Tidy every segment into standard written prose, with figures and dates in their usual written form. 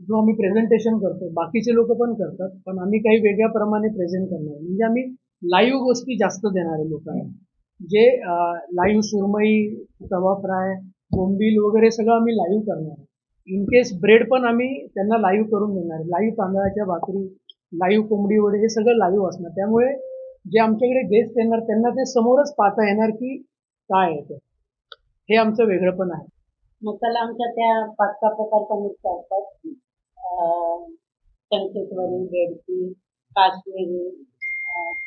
जो आम्ही प्रेझेंटेशन करतो बाकीचे लोक पण करतात, पण आम्ही काही वेगळ्या प्रमाणे प्रेझेंट करणार. म्हणजे आम्ही लाईव्ह गोष्टी जास्त देणारे लोकांना, जे लाईव्ह सुरमई, तवा फ्राय, बोंबील वगैरे सगळं आम्ही लाईव्ह करणार. इन केस ब्रेड पण आम्ही त्यांना लाईव्ह करून देणार, लाईव्ह तांदळाच्या भाकरी, लाईव्ह कोंबडी वडे, हे सगळं लाईव्ह असणार. त्यामुळे जे आमच्याकडे गेस्ट येणार त्यांना ते समोरच पाहता येणार की काय आहे ते. हे आमचं वेगळं पण आहे. मसाला आमच्या त्या 5-6 प्रकारच्या मिरच्या असतात. चणकेश्वरी, बेडकी, काश्मीरी,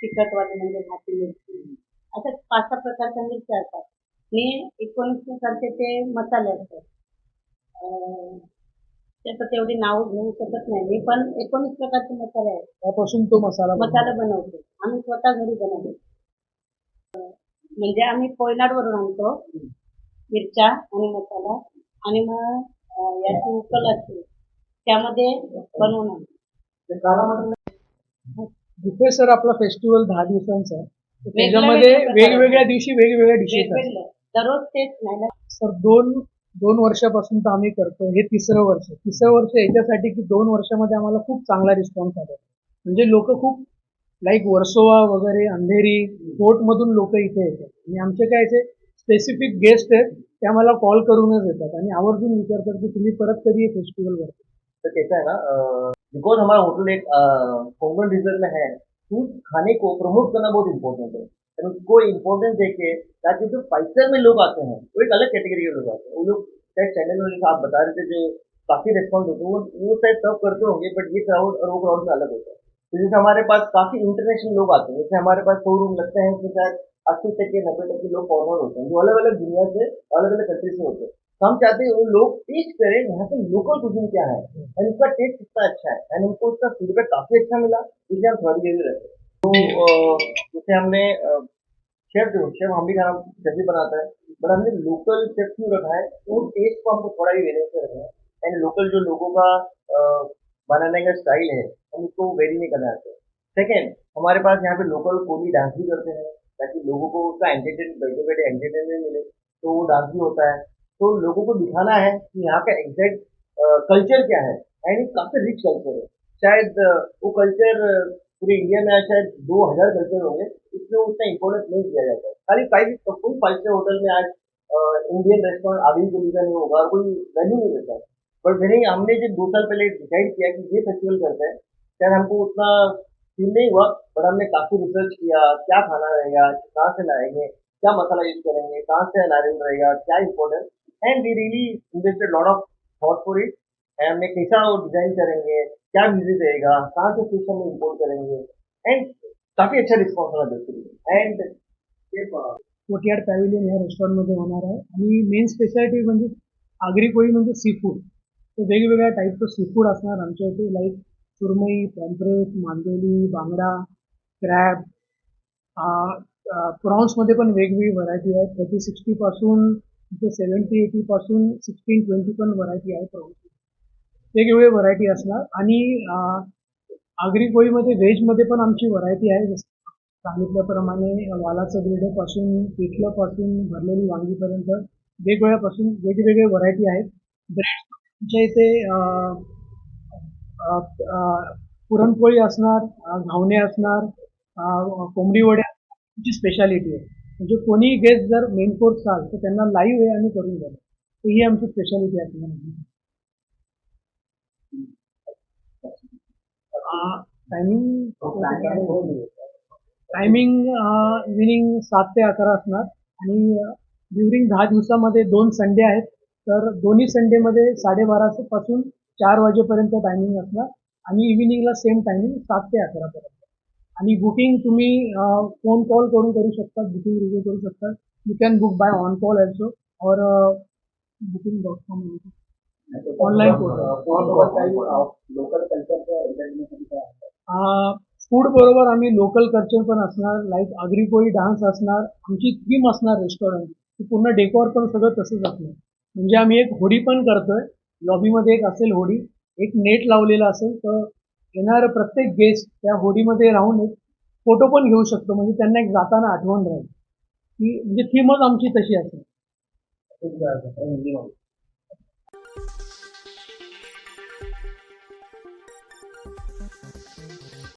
तिखटवाली म्हणजे घाटी मिरची, अशा 5-6 प्रकारच्या मिरच्या असतात आणि 19 प्रकारचे ते मसाले असतात. त्याचं तेवढी नाव घेऊ शकत नाही मी, पण 19 प्रकारचे मसाले आहेत. त्यापासून तो मसाला बनवतो आम्ही स्वतः घरी बनवतो. म्हणजे आम्ही कोयनाडवरून आणतो मिरच्या आणि मसाला, आणि मग याची उकल असते त्यामध्ये बनवून. बुफे सर आपला फेस्टिवल 10 दिवसांचा आहे. त्याच्यामध्ये वेगवेगळ्या दिवशी वेगवेगळ्या डिशेस असतात. दररोज तेच नाही सर. दोन वर्षापासून तर आम्ही करतो. हे तिसरं वर्ष याच्यासाठी की 2 वर्षामध्ये आम्हाला खूप चांगला रिस्पॉन्स आला. म्हणजे लोक खूप लाईक वर्सोवा वगैरे, अंधेरी, कोर्टमधून लोक इथे येतात आणि आमचे काय असे स्पेसिफिक गेस्ट आहेत ते आम्हाला कॉल करूनच येतात आणि आवर्जून विचारतात की तुम्ही परत कधी हे फेस्टिवल करता. तो कैसा है ना, बिकॉज हमारा होटल एक कोंकण रीजन में है, तो खाने को प्रमोट करना बहुत इम्पोर्टेंट है। और उसको इम्पोर्टेंस देके, ताकि जो 5 स्टार में लोग आते हैं वो एक अलग कैटेगरी के लोग आते हैं। वो लोग शायद चैनल में आप बता रहे थे जो काफी रेस्पॉन्स होते हैं वो शायद सब करते होंगे, बट ये क्राउड और वो क्राउड से अलग होता है। तो जैसे हमारे पास काफी इंटरनेशनल लोग आते हैं, जैसे हमारे पास 100 रूम लगते हैं उसमें शायद 80% 90% लोग फॉरनर होते हैं जो अलग अलग दुनिया से, अलग अलग कंट्री से होते हैं। हम चाहते हैं वो लोग टेस्ट करें यहाँ पे लोकल कुजिन क्या है और इसका टेस्ट कितना अच्छा है, एंड उनको उसका फीडबैक काफी अच्छा मिला, इसलिए हम थोड़ी देर रहते हैं। तो जैसे हमने शेफ हम भी खाना जब भी बनाता है, बट हमने लोकल शेफ क्यों रखा है, वो टेस्ट को हमको थोड़ा भी वेरी से रखना है, एंड लोकल जो लोगों का बनाने का स्टाइल है हम उसको वेरी नहीं करना चाहते। सेकेंड, हमारे पास यहाँ पे लोकल कोली डांस भी करते हैं ताकि लोगों को उसका बैठे बैठे एंटरटेनमेंट मिले, तो वो डांस भी होता है। तो लोगों को दिखाना है कि यहाँ का एग्जैक्ट कल्चर क्या है, एंड काफी रिच कल्चर है। शायद वो कल्चर पूरे इंडिया में शायद 2000 कल्चर होंगे, इसमें उतना इम्पोर्टेंस नहीं दिया जाता है। खाली 5 स्टार होटल में आज इंडियन रेस्टोरेंट आदमी को लीजा नहीं होगा, कोई वैल्यू नहीं देता है। बट फिर हमने जो 2 साल पहले डिसाइड किया कि ये फेस्टिवल करते हैं, शायद हमको उतना फील नहीं हुआ, बट हमने काफी रिसर्च किया, क्या खाना रहेगा, कहाँ से लाएंगे, क्या मसाला यूज करेंगे, कहाँ से नारियल रहेगा, क्या important, and we really invested lot of thought for it. हमने कैसा वो डिजाइन करेंगे, क्या म्यूजिक रहेगा, कहाँ से फिश हम इम्पोर्ट करेंगे, एंड काफी अच्छा रिस्पॉन्स रहा बेसिकली। एंड कोर्टयार्ड पॅव्हिलियन ह्या रेस्टॉरंटमध्ये होणार आहे आणि मेन स्पेशालिटी म्हणजे आगरी कोळी म्हणजे सी फूड. तर वेगवेगळ्या टाईपचं सी फूड असणार आमच्या इथे, लाईक सुरमई, पॉम्फ्रेट, मांदेली, बांगडा, क्रॅब, प्रॉन्समध्ये पण वेगवेगळी व्हरायटी आहे. 30-60 पासून 70-80 पासून 16-20 पण व्हरायटी आहे प्रॉन्स. वेगवेगळे व्हरायटी असणार. आणि आगरी कोळीमध्ये व्हेजमध्ये पण आमची व्हरायटी आहे. जसं सांगितल्याप्रमाणे वालाचं बिर्डेपासून, पिठलंपासून, भरलेली वांगीपर्यंत वेगवेगळे व्हरायटी आहेत. ब्रेड आमच्या इथे पुरणपोळी असणार, घावणे असणार, कोंबडी वडे आमची स्पेशालिटी आहे. म्हणजे कोणी गेस्ट जर मेन कोर्स चाल तर त्यांना लाईव्ह आहे आणि करून द्याल, तर ही आमची स्पेशालिटी आहे. टायमिंग इव्हिनिंग 7 ते 11 असणार आणि ड्युरिंग 10 दिवसामध्ये 2 संडे आहेत, तर दोन्ही संडेमध्ये 12:30 पासून 4 वाजेपर्यंत टायमिंग असणार आणि इव्हिनिंगला सेम टायमिंग 7 ते 11 पर्यंत. आणि बुकिंग तुम्ही फोन कॉल करून करू शकता, बुकिंग रिझर्व करू शकता. You can book by on call also और booking.com online local culture food बरोबर आम्ही लोकल कल्चर पण असणार, लाईक आगरी कोळी डान्स असणार. आमची थीम असणार रेस्टॉरंट, पूर्ण डेकोर पण सगळं तसंच असणार. म्हणजे आम्ही एक होडी पण करतोय, लॉबीमध्ये एक असेल होडी, एक नेट लावलेला असेल, तर येणारं प्रत्येक गेस्ट त्या होडीमध्ये राहून एक फोटो पण घेऊ शकतो. म्हणजे त्यांना एक जाताना आठवण राहील की म्हणजे थीमच आमची तशी असेल.